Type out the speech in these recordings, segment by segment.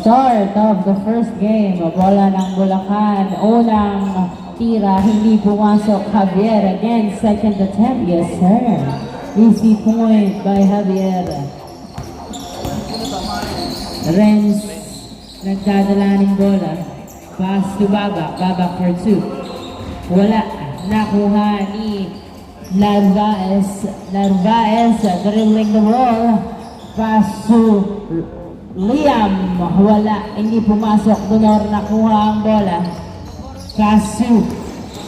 start of the first game, bola ng Bulacan. Unang tira, hindi pumasok. Javier again, second attempt. Yes, sir. Easy point by Javier. Renz, nagdadala ng bola. Pass to Babak. Babak for two. Wala. Nakuha ni Narvaez. Narvaez dribbling the ball. Pass to Liam. Wala. Hindi pumasok. Donor nakuha ang bola. Pass to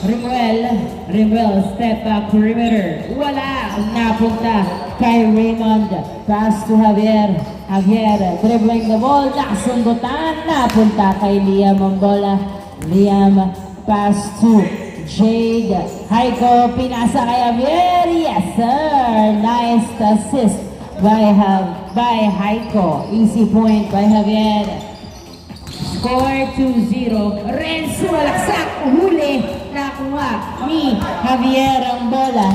Rimuel. Rimuel step back perimeter. Wala. Napunta kay Raymond. Pass to Javier. Javier dribbling the ball. Nasundutan. Napunta kay Liam ang bola. Liam. Pass to Jade. Haiko. Pinasa kay Javier. Yes sir. Nice assist by Haiko. Easy point by Javier. Score 2-0. Renz walaksak. Huli. Nakuha ni Javier ang bola.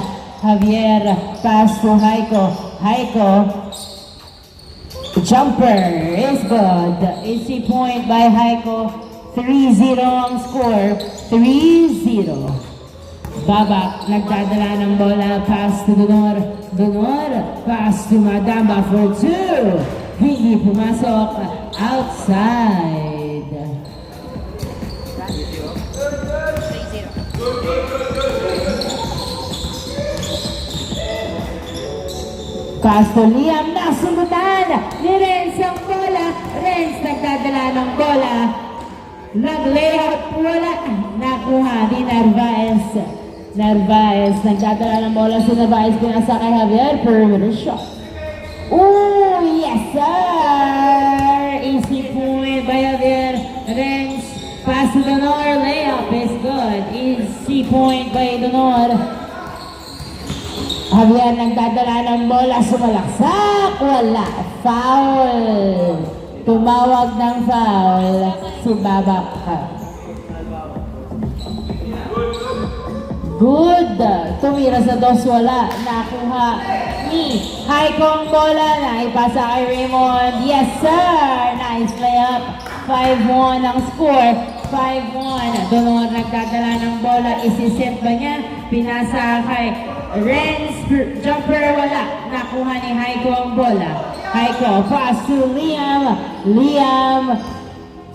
Javier pass to Haiko. Haiko. Jumper is good. Easy point by Haiko. 3-0 ang score. 3-0. Babak, nagdadala ng bola. Pass to Donor. Donor, pass to Madamba for two. Hindi pumasok. Outside. Pass to Liam. Nasundutan ni Renz ang bola. Renz nagdadala ng bola. Nag-layout, wala. Nakuha ni Narvaez. Narvaez, nagdadala ng bola si Narvaez. Pinasa kay Javier. Perimeter shot. Oh, yes sir! Easy point by Javier. Renz, pass to Donor. Layup is good. Easy point by Donor. Javier, nagdadala ng bola. Sumalaksak. Wala. Foul. Tumawag ng foul si Babak. Good. Tumira sa dos, wala. Nakuha ni Haiko ang bola. Naipasa kay Raymond. Yes, sir. Nice layup. 5-1 ang score. 5-1. Donor nagdadala ng bola. Isiset ba niya? Pinasa kay Renz. Jumper, wala. Nakuha ni Haiko ang bola. Haiko, pass to Liam. Liam,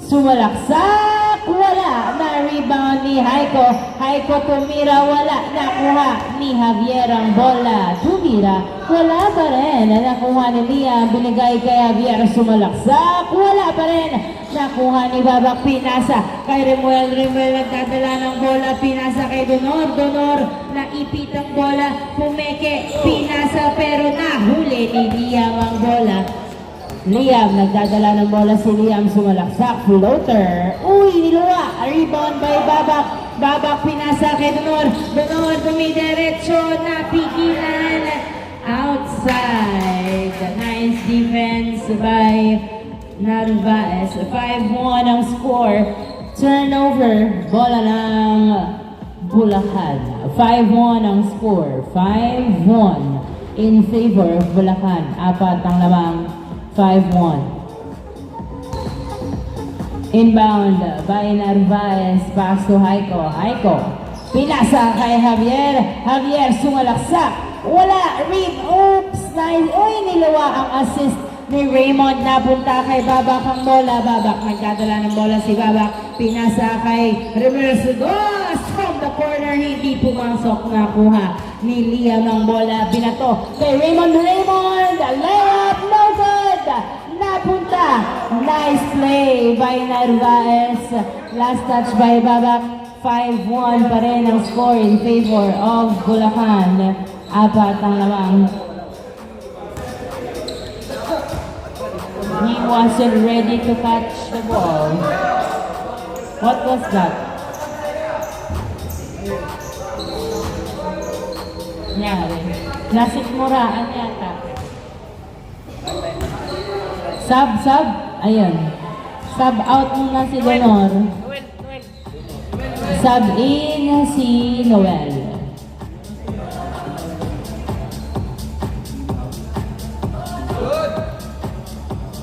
sumalaksak. Wala. Na-rebound ni Haiko. Haiko tumira. Wala. Nakuha ni Javier ang bola. Tumira. Wala pa rin. Nakuha ni Liam. Binigay kay Javier. Sumalaksak. Wala pa rin. Nakuha ni Babak. Pinasa kay Rimuel. Rimuel nagdadala ng bola. Pinasa kay Donor. Donor. Naipit ang bola. Pumeke. Pinasa pero nahuli ni Liam ang bola. Liam, nagdadala ng bola si Liam, sumalaksak, floater. Uy, niluwa. Rebound by Babak. Babak pinasa kay Donor. Donor dumidiretso, napigilan. Outside. Nice defense by Narvaez. 5-1 ang score. Turnover, bola ng Bulacan. 5-1 ang score. 5-1 in favor of Bulacan. Apat ang lamang. 5-1. Inbound by Narvaez. Pass to Haiko. Haiko. Pinasa kay Javier. Javier sumalaksak. Wala. Reed. Oops. Nice. Uy, nilawa ang assist ni Raymond. Napunta kay Babak ang bola. Babak. Nagdadala ng bola si Babak. Pinasa kay Ramirez. From the corner. Hindi pumasok. Nakuha ni Liam ang bola. Binato kay Raymond. Raymond. Layup. No good. Napunta. Nice play by Narvaez. Last touch by Babak. 5-1 pa rin ang score in favor of Bulacan. Apat ang lamang. He wasn't ready to catch the ball. What was that? Nyari. Nasikmuraan yata. Sub. Ayun. Sub out muna si Donor. Sub in si Noel.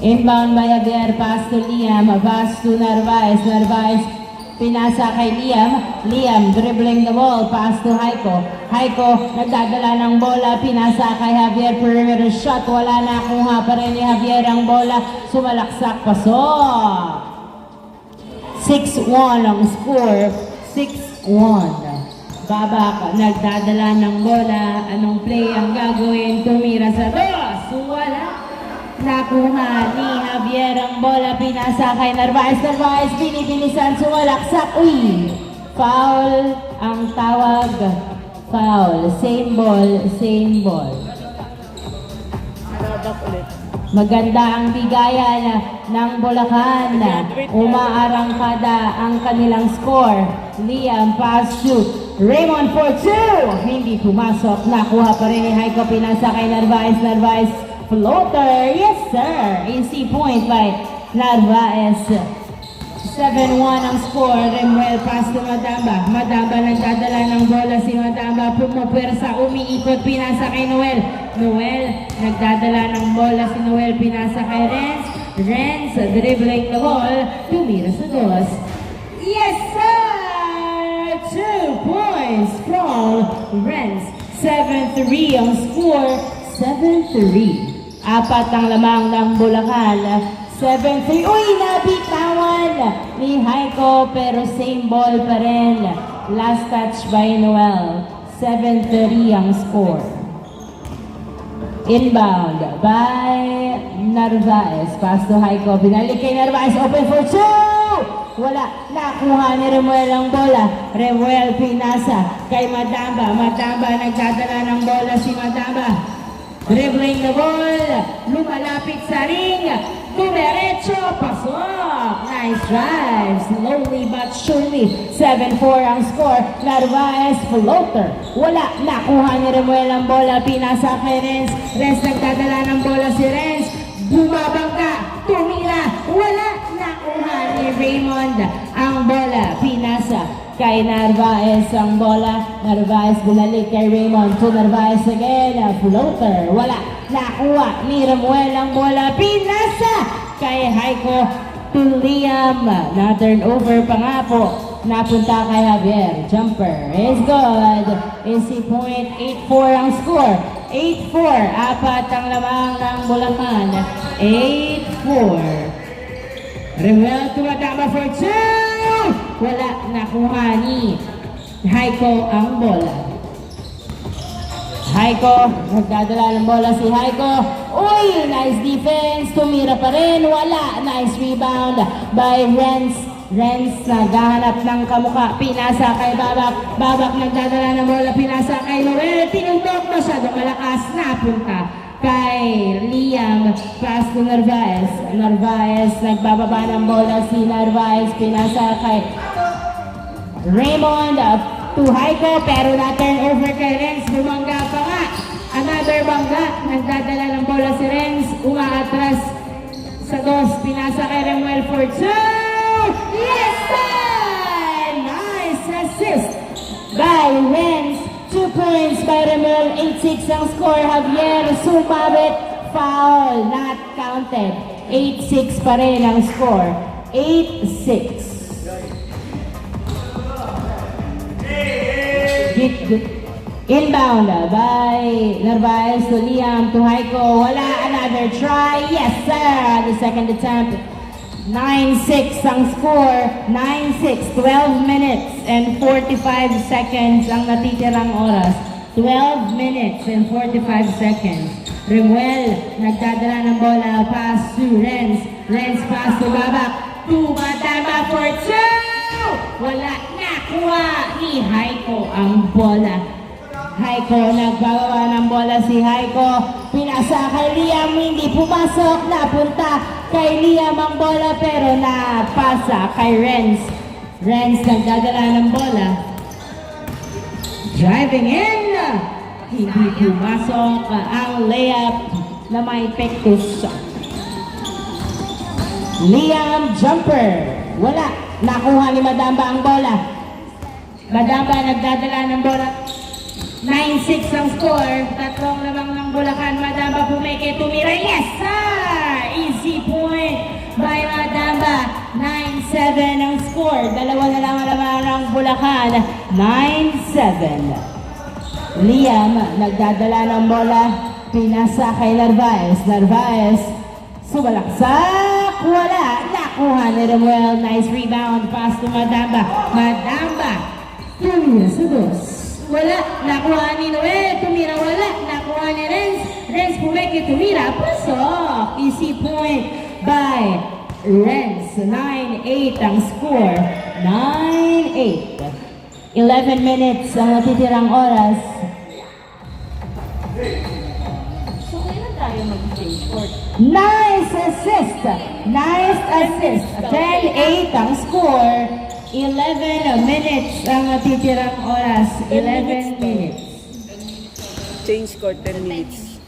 Inbound by Javier, pass to Liam, pass to Narvaez, Narvaez pinasa kay Liam, Liam dribbling the ball, pass to Haiko, Haiko nagdadala ng bola, pinasa kay Javier, perimeter shot, wala na, kuha pa rin ni Javier ang bola, sumalaksak, pasok. 6-1 ang score, 6-1. Babak nagdadala ng bola, anong play ang gagawin, tumira sa dos, wala. Nakuha ni Javier ang bola, pinasa kay Narvaez, Narvaez binibilisan, sumalaksak, uy! Foul ang tawag, foul, same ball, same ball. Maganda ang bigayan ng Bulacan, umaarangkada ang kanilang score. Liam pass to Raymond for 2, hindi pumasok, nakuha pa rin ni Haiko, pinasa kay Narvaez, Narvaez floater, yes sir, easy point by Narvaez. 7-1 ang score. Remuel pass to Madamba, Madamba nagdadala ng bola si Madamba, pumupwersa, umiikot, pinasa kay Noel, Noel nagdadala ng bola si Noel, pinasa kay Renz, Renz dribbling the ball, tumira sa dos, yes sir, 2 points from Renz. 7-3 ang score, 7-3. Apat ang lamang ng Bulacan. 7-3. Uy, nabitawan ni Haiko pero same ball pa rin. Last touch by Noel. 7-3 ang score. Inbound by Narvaez. Pass to Haiko. Binalik kay Narvaez. Open for 2! Wala. Nakuha ni Remuel ang bola. Remuel pinasa kay Madamba. Madamba nagdadala ng bola si Madamba. Dribbling the ball, lumalapit sa ring, dumiretso, pasok, nice drive, slowly but surely, 7-4 ang score, Narvaez floater, wala, nakuha ni Remuel ang bola, pinasa kay Renz, Renz nagdadala ng bola si Renz, bumabangga, tumira, wala, nakuha ni Raymond ang bola, pinasa kay Narvaez ang bola, Narvaez binalik kay Raymond, to Narvaez again, floater, wala, nakuha ni Remuel ang bola, pinasa kay Haiko, to Liam, na-turnover pa nga po, napunta kay Javier, jumper, is good, easy point, 8-4 ang score, 8-4, apat ang lamang ng Bulacan, 8-4, Remuel tumatama for 2, wala, nakuha ni Haiko ang bola. Haiko, nagdadala ng bola si Haiko. Uy, nice defense, tumira pa rin, wala, nice rebound by Renz. Renz naghahanap ng kamukha, pinasa kay Babak. Babak nagdadala ng bola, pinasa kay Noel, tinundok, masyadong malakas, napunta kay Liam, pass to Narvaez. Narvaez, nagbababa ng bola si Narvaez, pinasa kay Raymond, to Haiko, pero na-turn over kay Renz, bumangga pa nga. Another bangga, nagdadala ng bola si Renz, umaatras sa dos, pinasa kay Remuel for 2. Yes, sir! Nice assist by Renz. 2 points by Remuel, 8-6 ang score. Javier sumabit, foul, not counted. 8-6 pa rin ang score. 8-6. Inbound by Narvaez to Liam, to Haiko. Wala, another try. Yes, sir! The second attempt. 9-6 ang score, 9-6, 12 minutes and 45 seconds ang natitirang oras. 12 minutes and 45 seconds. Remuel, nagdadala ng bola, pass to Renz. Renz pass to Babak. Tumatama for 2! Wala, nakuha ni Haiko ang bola. Haiko, nagbababa ng bola si Haiko. Pinasa kay Liam, hindi pumasok, napunta kay Liam ang bola pero napasa kay Renz. Renz nagdadala ng bola. Driving in, hindi pumasok ang layup na may pektus. Liam jumper, wala, nakuha ni Madamba ang bola. Madamba nagdadala ng bola. 9-6 ang score, tatlong lamang ng Bulacan, Madamba pumeke, tumira, yes sir! Easy point. Madamba, 9-7 ang score. Dalawa na lang ang laban ng Bulacan, 9-7. Liam, nagdadala ng bola, pinasa kay Narvaez. Narvaez, sumalaksak, wala. Nakuha ni Romuel, nice rebound, pass to Madamba. Madamba, tumira sa dos. Wala, nakuha ni Noel, tumira, wala. Nakuha ni Renz, Renz pumeke, tumira, pasok. Easy point by Renz, 9-8 ang score, 9-8. 11 minutes ang natitirang oras. So, kailan tayo mag-change court? Nice assist! Nice assist! 10-8 ang score. 11 minutes ang natitirang oras. 11 minutes. Change court 10 minutes.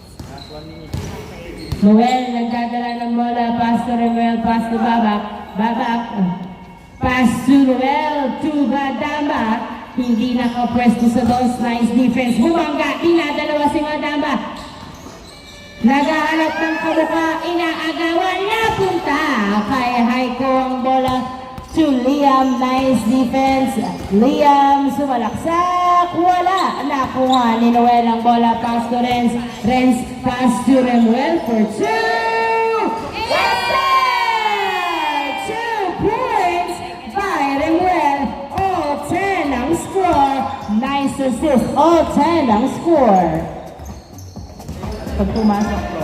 Noel, nagdadala ng bola. Pass to Noel, pass to Babak. Babak. Pass to Noel, to Madamba. Hindi nakapwesto sa dos. Nice defense. Bumangga. Dinadalawa si Madamba. Nagahanap ng kabuka. Inaagawan. Napunta kay Haiko ang bola. To Liam. Nice defense. Liam sumalaksak. Wala. Nakuha ni Noel ang bola. Pass to Renz. Renz pass to Remuel for 2. Yes, sir! 2 points by Remuel. All 10 ang score. Nice assist. All 10 ang score. Pag pumasok ko.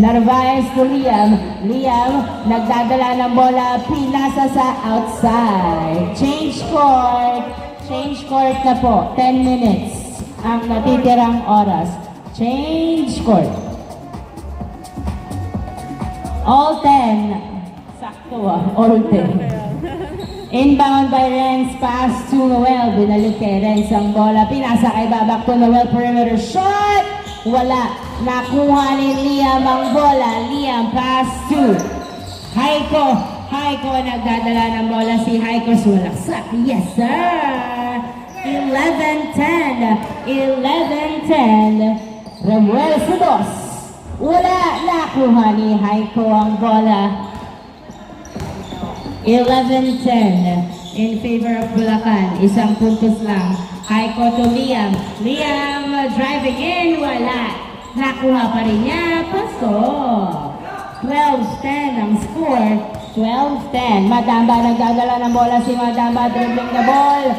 Narvaez to Liam. Liam, nagdadala ng bola, pinasa sa outside. Change court. Change court na po. 10 minutes ang natitirang oras. Change court. All 10. Sakto all 10. Inbound by Renz, pass to Noel. Binalik kay Renz ang bola. Pinasa kay Babak to Noel, perimeter shot. Wala. Nakuha ni Liam ang bola. Liam pass to Haiko. Haiko nagdadala ng bola. Si Haiko sumalaksak. Yes, sir! 11-10. 11-10. Remuel Sudos. Wala. Nakuha ni Haiko ang bola. 11-10 in favor of Bulacan. Isang puntos lang. Haiko to Liam. Liam driving in. Wala. Nakuha pa rin niya. Pasok. 12-10 ang score. 12-10. Madamba nagdadala ng bola si Madamba. Dribbling the ball.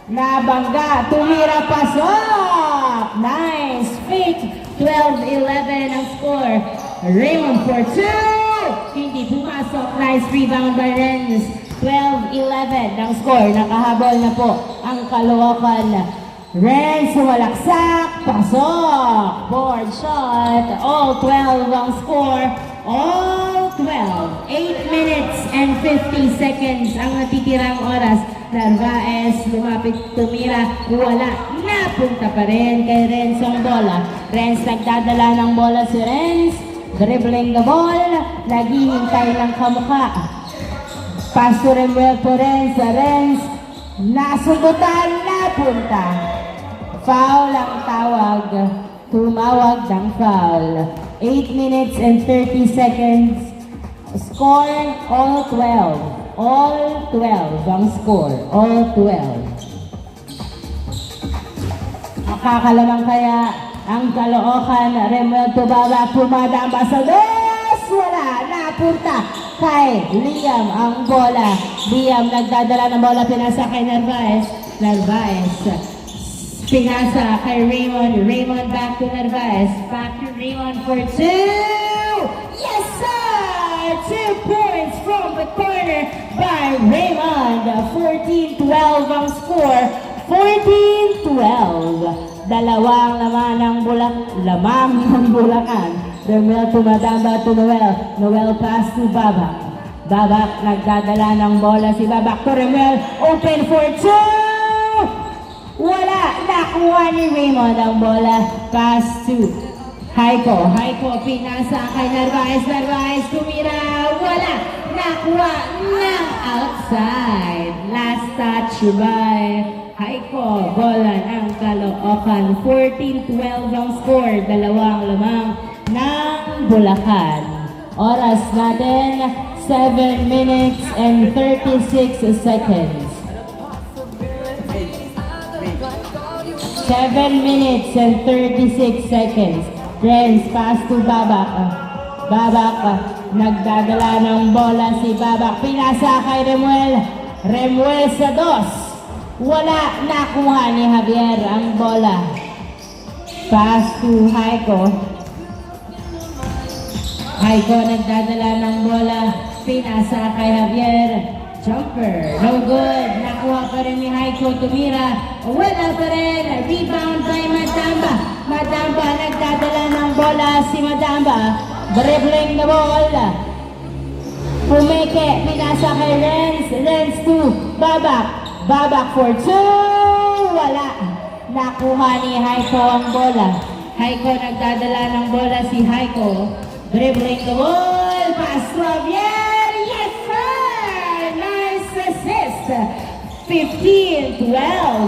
Nabangga. Tumira. Pasok. Nice. Fake. 12-11 ang score. Raymond for 2. Hindi pumasok. Nice rebound by Renz. 12-11 ang score. Nakahabol na po ang Caloocan. Renz sumalaksak. Pasok. Board shot. All 12 ang score. All 12. 8 minutes and 50 seconds ang natitirang oras. Narvaez lumapit, tumira. Wala. Napunta pa rin kay Renz ang bola. Renz nagdadala ng bola si Renz. Dribbling the ball. Naghihintay ng kamukha. Pass to Remuel Torres. Renz. Nasugutan. Napunta. Foul ang tawag. Tumawag ng foul. 8 minutes and 30 seconds. Score, all 12. All 12 ang score. All 12. Makakalamang kaya ang Caloocan. Remuel Tubaba. Pumadamba sa dos. Wala. Napunta kay Liam ang bola. Liam nagdadala ng bola. Pinasa kay Narvaez. Narvaez. Pinasa kay Raymond. Raymond back to Narvaez. Back to Raymond for 2. Yes, sir! 2 points from the corner by Raymond. 14-12 ang score. 14-12. Dalawang lamang ng Bulacan. Remuel to Madamba to Noel. Noel pass to Babak. Babak nagdadala ng bola si Babak to Remuel. Open for 2. Wala. Nakuha ni Raymond ang bola. Pass to Haiko. Haiko pinasa kay Narvaez. Narvaez tumira. Wala. Nakuha ng outside. Last touch by Haiko. Bola ng Caloocan. 14-12 ang score. Dalawang lamang ng Bulacan. Oras natin, 7 minutes and 36 seconds. 7 minutes and 36 seconds. Friends, pass to Babak. Babak, nagdadala ng bola si Babak. Pinasa kay Remuel. Remuel sa 2. Wala, nakuha ni Javier ang bola. Pass to Haiko. Haiko nagdadala ng bola. Pinasa kay Javier. Jumper, no good. Nakuha pa rin ni Haiko, tumira. Wala pa rin. Rebound by Madamba. Madamba nagdadala ng bola si Madamba. Dribbling the ball. Pumeke, pinasa kay Renz. Renz to Babak. Babak for 2. Wala. Nakuha ni Haiko ang bola. Haiko nagdadala ng bola si Haiko. Dribbling the ball. Pass to Javier. Yes, sir! Nice assist. 15-12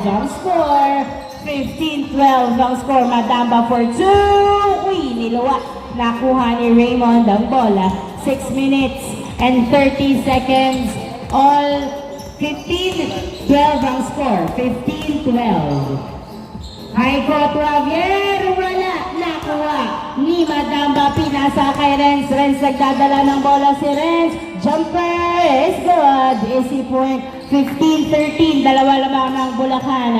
ang score. 15-12 ang score. Madamba for 2. Uy, niluwa. Nakuha ni Raymond ang bola. 6 minutes and 30 seconds. All 15-12 ang score. 15-12. Haiko to Javier. Wala. Nakuha ni Madamba. Pinasa kay Renz. Renz nagdadala ng bola si Renz. Jumper is good. Easy point. 15-13. Dalawa lamang ng Bulacan.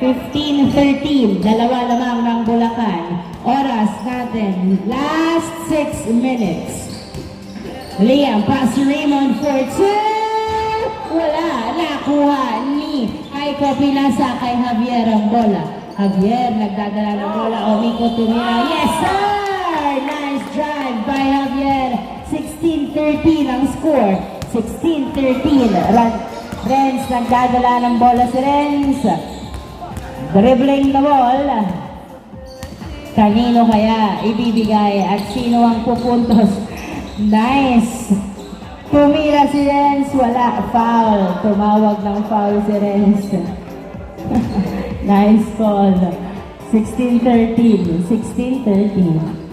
15-13. Dalawa lamang ng Bulacan. Oras natin. Last 6 minutes. Liam, pass si Raymond for 2. Wala. Nakuha ni Haiko. Pinasa kay Javier ang bola. Javier nagdadala ng bola. Omiko tumira. Yes, sir! Nice drive by Javier. 16-13 ang score. 16-13. Renz nagdadala ng bola si Renz. Dribbling the ball. Kanino kaya ibibigay at sino ang pupuntos? Nice. Tumira si Renz. Wala. Foul. Tumawag ng foul si Renz. Nice call. 16-13. 16-13.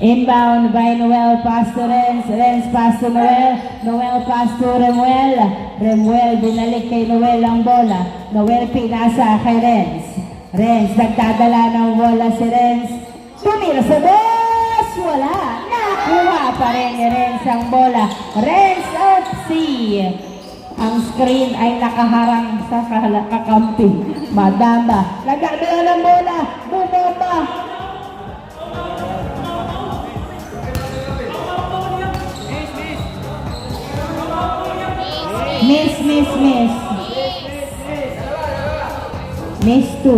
Inbound by Noel, pass to Renz. Renz pass to Noel. Noel pass to Remuel. Remuel binalik kay Noel ang bola. Noel pinasa kay Renz. Renz nagdadala ng bola si Renz. Tumira sa 2. Wala. Nakuha pa rin ni Renz ang bola. Renz out C. Ang screen ay nakaharang sa kakampi. Madamba. Nagdadala ng bola. Bumomba. Miss. Miss 2.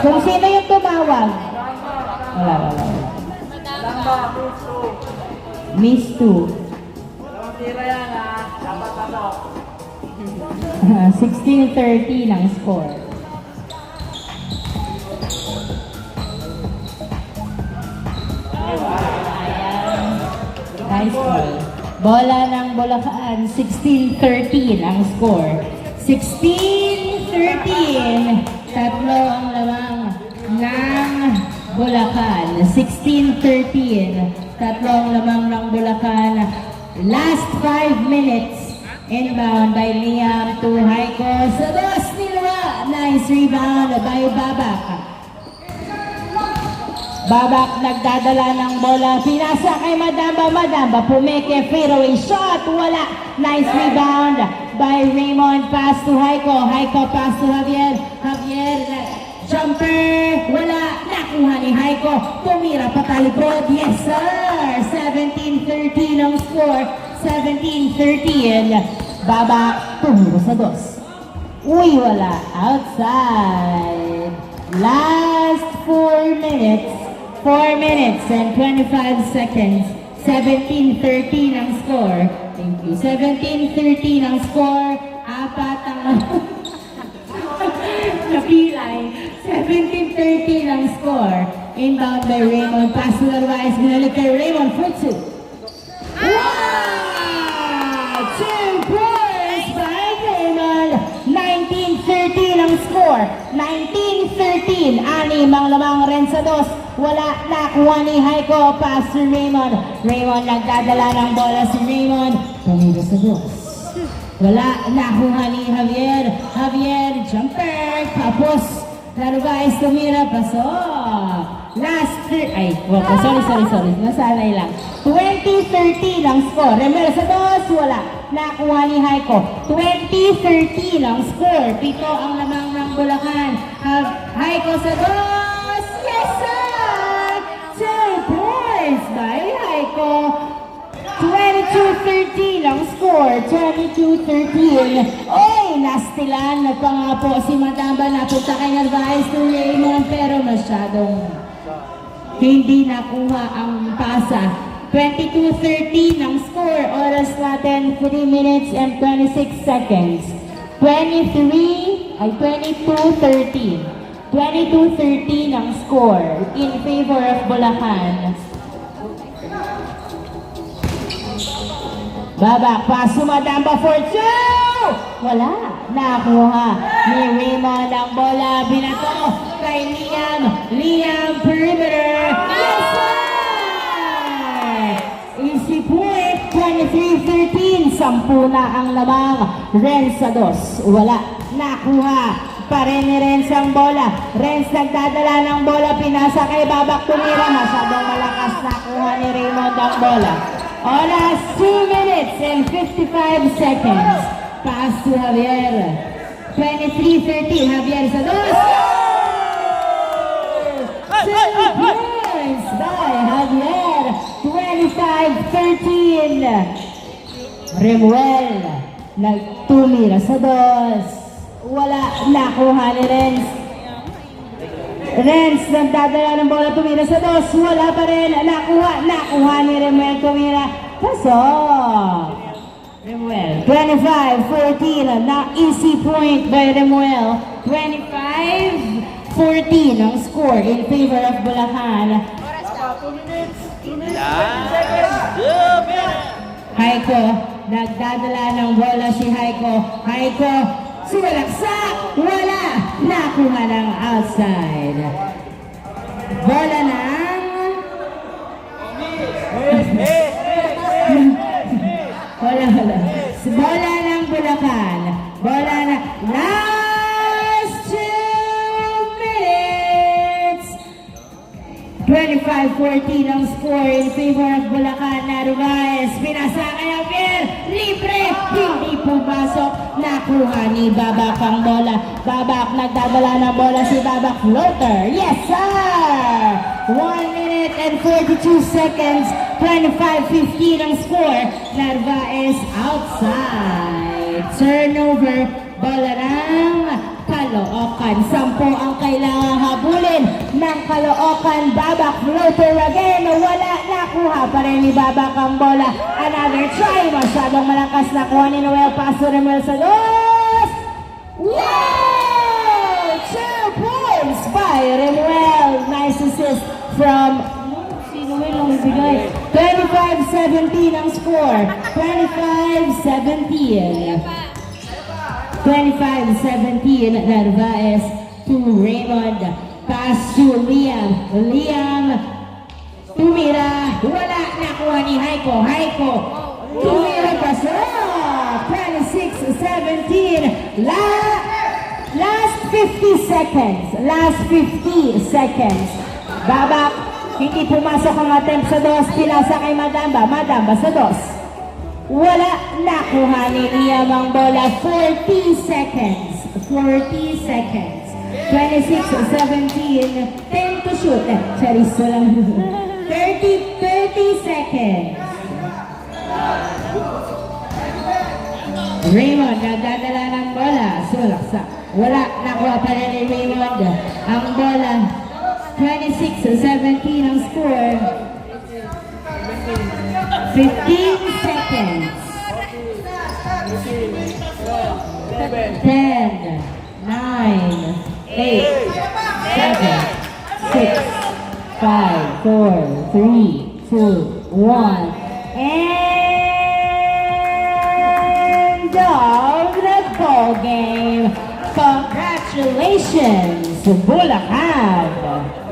Kung sino yung tumawag? Wala. Miss 2. 16-13 ang score. Nice ball. Bola ng Bulacan, 16-13 ang score. 16-13. Tatlo ang lamang ng Bulacan. 16-13. Tatlo ang lamang ng Bulacan. Last 5 minutes. Inbound by Liam to Haiko. Sa 2 nila. Nice rebound by Babak. Babak nagdadala ng bola. Pinasa kay Madamba. Madamba pumeke. Fadeaway shot. Wala. Nice rebound by Raymond. Pass to Haiko. Haiko pass to Javier. Javier jumper. Wala. Nakuha ni Haiko. Tumira patalikod. Yes sir. 17-13 ang score. 17-13. Babak tumira sa 2. Uy, wala. Outside. Last 4 minutes. 4 minutes and 25 seconds. 17-13 ang score. Thank you. 17-13 ang score. Apat ang napilay. 17-13 ang score. Inbound by Raymond. Pass to Narvaez. Binalik kay Raymond for 2. Wow! 2 points by Raymond. 19-13 ang score. 19-13. Anim ang lamang rin sa dos. Wala nakuha ni Haiko. Pass to Raymond. Raymond nagdadala ng bola si Raymond. Tumira sa dos. Wala nakuha ni Javier. Javier, jumper. Tapos, Narvaez tumira. Pasok. Last third. Ay, sorry. Nasanay lang. 20-13 ang score. Remember sa dos, wala. Nakuha ni Haiko. 20-13 ang score. Pito ang lamang ng Bulacan. Haiko sa dos. Yes, sir! 2 points by Haiko. 22-13 ang score. 22-13. Oy, nastilan. Nagpangapo si Madamba. Napunta kay Narvaez to Raymond. Pero masyadong hindi nakuha ang pasa. 22-13 ang score. Oras natin 3 minutes and 26 seconds. 22-13. 22-13 ang score in favor of Bulacan. Babak pa, Sumadamba for 2! Wala. Nakuha ni Raymond ang bola. Binato kay Liam. Liam, perimeter. Yes, sir! Easy point. 23-13. 10 na ang lamang. Renz sa dos. Wala. Nakuha pa rin ni Renz ang bola. Renz nagdadala ng bola. Pinasa kay Babak tumira. Masyadong malakas. Nakuha ni Raymond ang bola. Oras 2 minutes and 55 seconds. Pass to Javier. 23-13. Javier sa dos. 2 points by Javier. 25-13. Remuel nagtumira sa dos. Wala. Nakuha ni Renz. Renz nagdadala ng bola, tumira sa dos. Wala pa rin. Nakuha ni Remuel tumira. Pasok. Remuel. 25-14. Na easy point by Remuel. 25-14 ang score in favor of Bulacan. Haiko. Nagdadala ng bola si Haiko. Haiko. Sumalaksak! Wala! Nakuha ng outside. Bola ng... Wala. Bola ng Bulacan. Bola na... Last 2 minutes! 25-14 ang score in favor of Bulacan. Narvaez. Pinasa kay Javier. Libre! Hindi pumasok. Nakuha ni Babak ang bola. Babak, nagdadala ng bola si Babak. Floater. Yes, sir! 1 minute and 42 seconds. 25-15 ang score. Narvaez outside. Turnover. Bola ng Caloocan. 10 ang kailangang habulin ng Caloocan. Babak, floater again. Wala. Nakuha pa rin ni Babak ang bola. Another try. Masyadong malakas. Nakuha ni Noel. Paso Remuel sa dos. Wow! 2 points by Remuel. Nice assist from... Si Noel ang ibigay. 25-17 ang score. 25-17. 25-17, Narvaez to Raymond. Pass to Liam. Liam tumira. Wala. Nakuha ni Haiko. Haiko tumira pa sa 26-17. Last 50 seconds. Last 50 seconds. Babak. Hindi pumasok ang attempt sa dos. Pinasa kay Madamba. Madamba sa dos. Wala. Nakuha ni Liam ang bola. 40 seconds. 40 seconds. 26-17. 10 to shoot. Charizo lang. 30 seconds. Raymond, nagdadala ng bola. Sulaksak. Wala. Nakuha pa rin ni Raymond ang bola. 26-17 ang score. 15 seconds. 10, 9, 8, 7, 6, 5, 4, 3, 2, 1. End of the ball game. Congrats Congratulations, Bulacan!